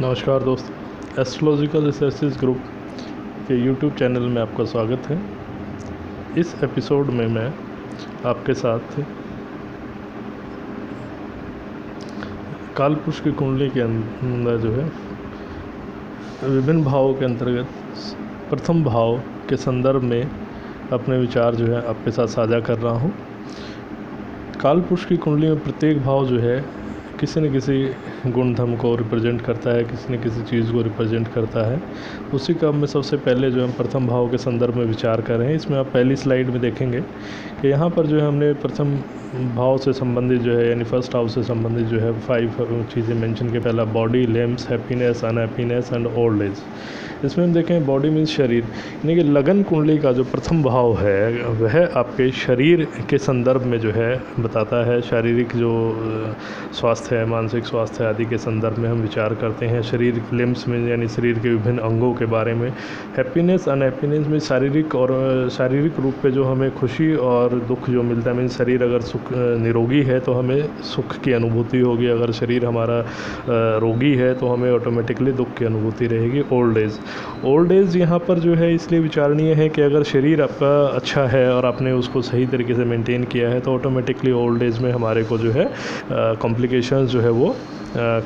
नमस्कार दोस्त, astrological researches group के यूट्यूब चैनल में आपका स्वागत है। इस एपिसोड में मैं आपके साथ कालपुरुष की कुंडली के अंदर जो है विभिन्न भावों के अंतर्गत प्रथम भाव के संदर्भ में अपने विचार जो है आपके साथ साझा कर रहा हूँ। कालपुरुष की कुंडली में प्रत्येक भाव जो है किसी न किसी गुणधर्म को रिप्रेजेंट करता है, किसी न किसी चीज़ को रिप्रेजेंट करता है। उसी का में सबसे पहले जो हम प्रथम भाव के संदर्भ में विचार कर रहे हैं। इसमें आप पहली स्लाइड में देखेंगे कि यहाँ पर जो है हमने प्रथम भाव से संबंधित जो है यानी फर्स्ट हाउस से संबंधित जो है 5 चीज़ें मेंशन के पहला body, limbs, happiness, unhappiness and old age. इसमें हम देखें बॉडी मीन्स शरीर, यानी कि लगन कुंडली का जो प्रथम भाव है वह आपके शरीर के संदर्भ में जो है बताता है। शारीरिक जो स्वास्थ्य है, मानसिक स्वास्थ्य आदि के संदर्भ में हम विचार करते हैं। शरीर लिम्स में यानी शरीर के विभिन्न अंगों के बारे में। हैप्पीनेस अनहैप्पीनेस में शारीरिक रूप पे जो हमें खुशी और दुख जो मिलता है, मीन शरीर अगर सुख निरोगी है तो हमें सुख की अनुभूति होगी, अगर शरीर हमारा रोगी है तो हमें ऑटोमेटिकली दुख की अनुभूति रहेगी। ओल्ड एज यहाँ पर जो है इसलिए विचारणीय है कि अगर शरीर आपका अच्छा है और आपने उसको सही तरीके से मेंटेन किया है तो ऑटोमेटिकली ओल्ड एज में हमारे को जो है कॉम्प्लिकेशंस जो है वो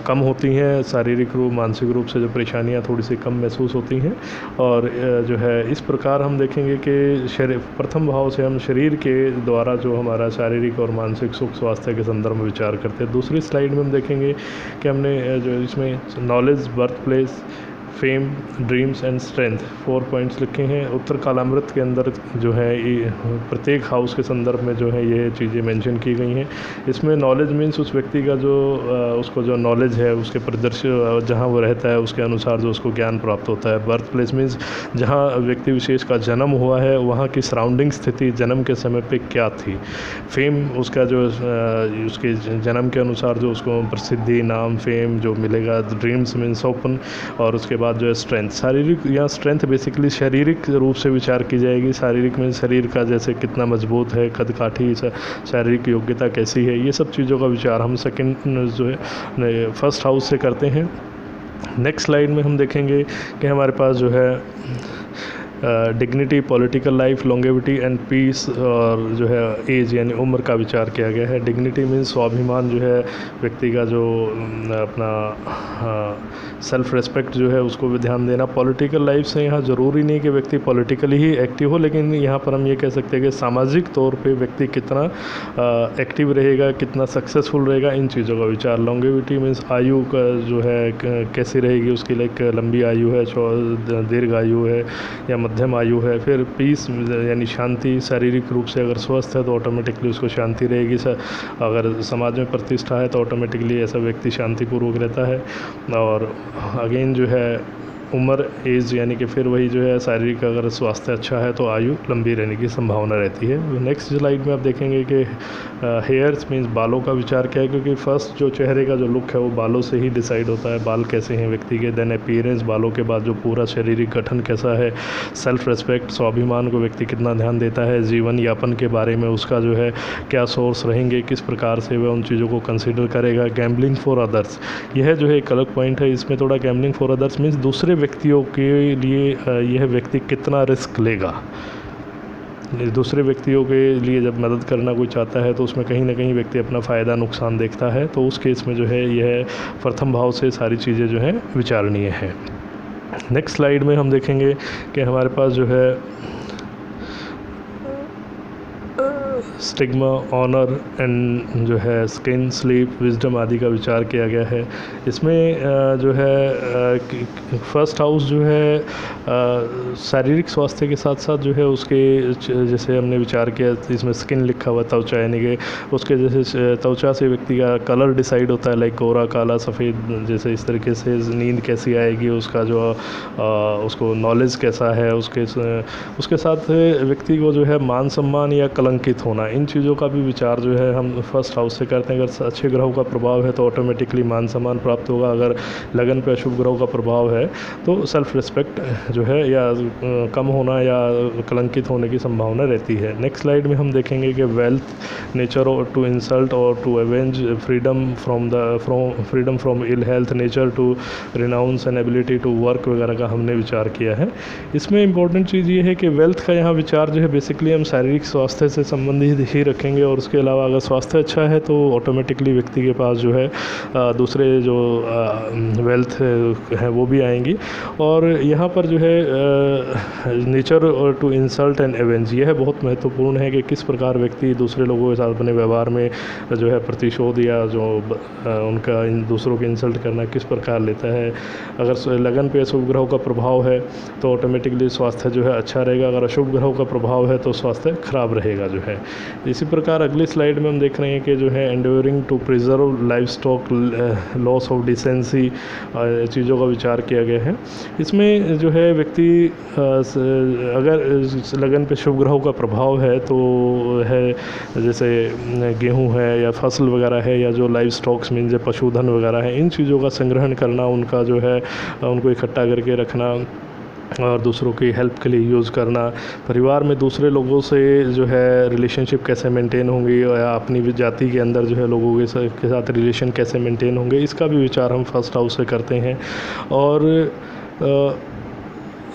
कम होती हैं। शारीरिक रूप मानसिक रूप से जो परेशानियां थोड़ी सी कम महसूस होती हैं। और जो है इस प्रकार हम देखेंगे कि शरीर प्रथम भाव से हम शरीर के द्वारा जो हमारा शारीरिक और मानसिक सुख स्वास्थ्य के संदर्भ में विचार करते हैं। दूसरी स्लाइड में हम देखेंगे कि हमने जो इसमें knowledge, birth place, fame, dreams and strength 4 points लिखे हैं। उत्तर कालामृत के अंदर जो है प्रत्येक हाउस के संदर्भ में जो है ये चीज़ें मेंशन की गई हैं। इसमें नॉलेज मीन्स उस व्यक्ति का जो उसको जो नॉलेज है उसके प्रदर्शन जहाँ वो रहता है उसके अनुसार जो उसको ज्ञान प्राप्त होता है। बर्थ प्लेस मीन्स जहाँ व्यक्ति विशेष का जन्म हुआ है वहाँ की सराउंडिंग स्थिति जन्म के समय पे क्या थी। फेम उसका जो उसके जन्म के अनुसार जो उसको प्रसिद्धि, नाम, फेम जो मिलेगा। ड्रीम्स मीन्स स्वप्न। और उसके बाद जो है स्ट्रेंथ, शारीरिक या स्ट्रेंथ बेसिकली शारीरिक रूप से विचार की जाएगी। शारीरिक में शरीर का जैसे कितना मजबूत है, कद काठी, शारीरिक योग्यता कैसी है, ये सब चीज़ों का विचार हम सेकंड जो है फर्स्ट हाउस से करते हैं। नेक्स्ट स्लाइड में हम देखेंगे कि हमारे पास जो है dignity, political life, longevity and peace और जो है एज यानी उम्र का विचार किया गया है। डिग्निटी मीन्स स्वाभिमान जो है व्यक्ति का जो अपना सेल्फ रिस्पेक्ट जो है उसको भी ध्यान देना। पॉलिटिकल लाइफ से यहाँ ज़रूरी नहीं कि व्यक्ति पॉलिटिकली ही एक्टिव हो, लेकिन यहाँ पर हम ये कह सकते हैं कि सामाजिक तौर पे व्यक्ति कितना एक्टिव रहेगा, कितना सक्सेसफुल रहेगा, इन चीज़ों का विचार। लॉन्गेविटी मीन्स आयु का जो है कैसी रहेगी उसकी, लाइक लंबी आयु है, दीर्घ आयु है या मध्यम आयु है। फिर पीस यानी शांति, शारीरिक रूप से अगर स्वस्थ है तो ऑटोमेटिकली उसको शांति रहेगी। अगर समाज में प्रतिष्ठा है तो ऑटोमेटिकली ऐसा व्यक्ति शांतिपूर्वक रहता है। और अगेन जो है उम्र, एज यानी कि फिर वही जो है शारीरिक अगर स्वास्थ्य अच्छा है तो आयु लंबी रहने की संभावना रहती है। नेक्स्ट स्लाइड में आप देखेंगे कि हेयर्स मीन्स बालों का विचार क्या है, क्योंकि फर्स्ट जो चेहरे का जो लुक है वो बालों से ही डिसाइड होता है, बाल कैसे हैं व्यक्ति के। देन अपीयरेंस, बालों के बाद जो पूरा शारीरिक गठन कैसा है। सेल्फ रिस्पेक्ट, स्वाभिमान को व्यक्ति कितना ध्यान देता है। जीवन यापन के बारे में उसका जो है क्या सोर्स रहेंगे, किस प्रकार से वह उन चीज़ों को कंसिडर करेगा। गैम्बलिंग फॉर अदर्स, यह जो है एक अलग पॉइंट है। इसमें थोड़ा गैम्बलिंग फॉर अदर्स मीन्स दूसरे व्यक्तियों के लिए यह व्यक्ति कितना रिस्क लेगा। दूसरे व्यक्तियों के लिए जब मदद करना कोई चाहता है तो उसमें कहीं ना कहीं व्यक्ति अपना फ़ायदा नुकसान देखता है, तो उस केस में जो है यह प्रथम भाव से सारी चीज़ें जो हैं विचारणीय हैं। नेक्स्ट स्लाइड में हम देखेंगे कि हमारे पास जो है स्टिग्मा, ऑनर एंड जो है स्किन, स्लीप, विजडम आदि का विचार किया गया है। इसमें जो है फर्स्ट हाउस जो है शारीरिक स्वास्थ्य के साथ साथ जो है उसके जैसे हमने विचार किया इसमें स्किन लिखा हुआ, त्वचा यानी कि उसके जैसे त्वचा से व्यक्ति का कलर डिसाइड होता है, लाइक गोरा, काला, सफ़ेद, जैसे इस तरीके से नींद कैसी आएगी, उसका जो उसको नॉलेज कैसा है, उसके साथ व्यक्ति को जो है मान सम्मान या कलंकित होना, इन चीज़ों का भी विचार जो है हम फर्स्ट हाउस से करते हैं। अगर अच्छे ग्रहों का प्रभाव है तो ऑटोमेटिकली मान सम्मान प्राप्त होगा। अगर लगन पे अशुभ ग्रहों का प्रभाव है तो सेल्फ रिस्पेक्ट जो है या कम होना या कलंकित होने की संभावना रहती है। नेक्स्ट स्लाइड में हम देखेंगे कि वेल्थ, नेचर टू इंसल्ट और to avenge, freedom from ill health, nature to renounce and ability to work वगैरह का हमने विचार किया है। इसमें इंपॉर्टेंट चीज़ ये है कि वेल्थ का यहाँ विचार जो है बेसिकली हम शारीरिक स्वास्थ्य से संबंधित ही रखेंगे, और उसके अलावा अगर स्वास्थ्य अच्छा है तो ऑटोमेटिकली व्यक्ति के पास जो है दूसरे जो वेल्थ है वो भी आएंगी। और यहाँ पर जो है नेचर और टू इंसल्ट एंड एवेंज, यह बहुत महत्वपूर्ण है कि किस प्रकार व्यक्ति दूसरे लोगों के साथ अपने व्यवहार में जो है प्रतिशोध या जो उनका दूसरों की इंसल्ट करना किस प्रकार लेता है। अगर लगन पे अशुभ ग्रहों का प्रभाव है तो ऑटोमेटिकली स्वास्थ्य जो है अच्छा रहेगा, अगर अशुभ ग्रहों का प्रभाव है तो स्वास्थ्य खराब रहेगा जो है। इसी प्रकार अगली स्लाइड में हम देख रहे हैं कि जो है endeavouring to preserve life stock, loss of decency चीज़ों का विचार किया गया है। इसमें जो है व्यक्ति अगर लगन पे शुभ ग्रहों का प्रभाव है तो है जैसे गेहूं है या फसल वगैरह है या जो लाइफ स्टॉक्स मीन जो पशुधन वगैरह है, इन चीज़ों का संग्रहण करना, उनका जो है उनको इकट्ठा करके रखना और दूसरों की हेल्प के लिए यूज़ करना। परिवार में दूसरे लोगों से जो है रिलेशनशिप कैसे मेंटेन होंगी या अपनी जाति के अंदर जो है लोगों के साथ रिलेशन कैसे मेंटेन होंगे, इसका भी विचार हम फर्स्ट हाउस से करते हैं। और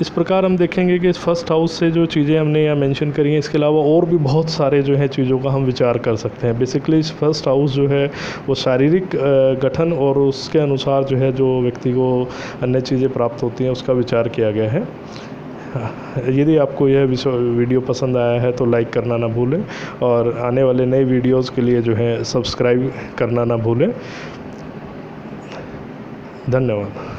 इस प्रकार हम देखेंगे कि इस फर्स्ट हाउस से जो चीज़ें हमने यहाँ मेंशन करी हैं, इसके अलावा और भी बहुत सारे जो है चीज़ों का हम विचार कर सकते हैं। बेसिकली इस फर्स्ट हाउस जो है वो शारीरिक गठन और उसके अनुसार जो है जो व्यक्ति को अन्य चीज़ें प्राप्त होती हैं उसका विचार किया गया है। यदि आपको यह वीडियो पसंद आया है तो लाइक करना ना भूलें और आने वाले नए वीडियोज़ के लिए जो है सब्सक्राइब करना ना भूलें। धन्यवाद।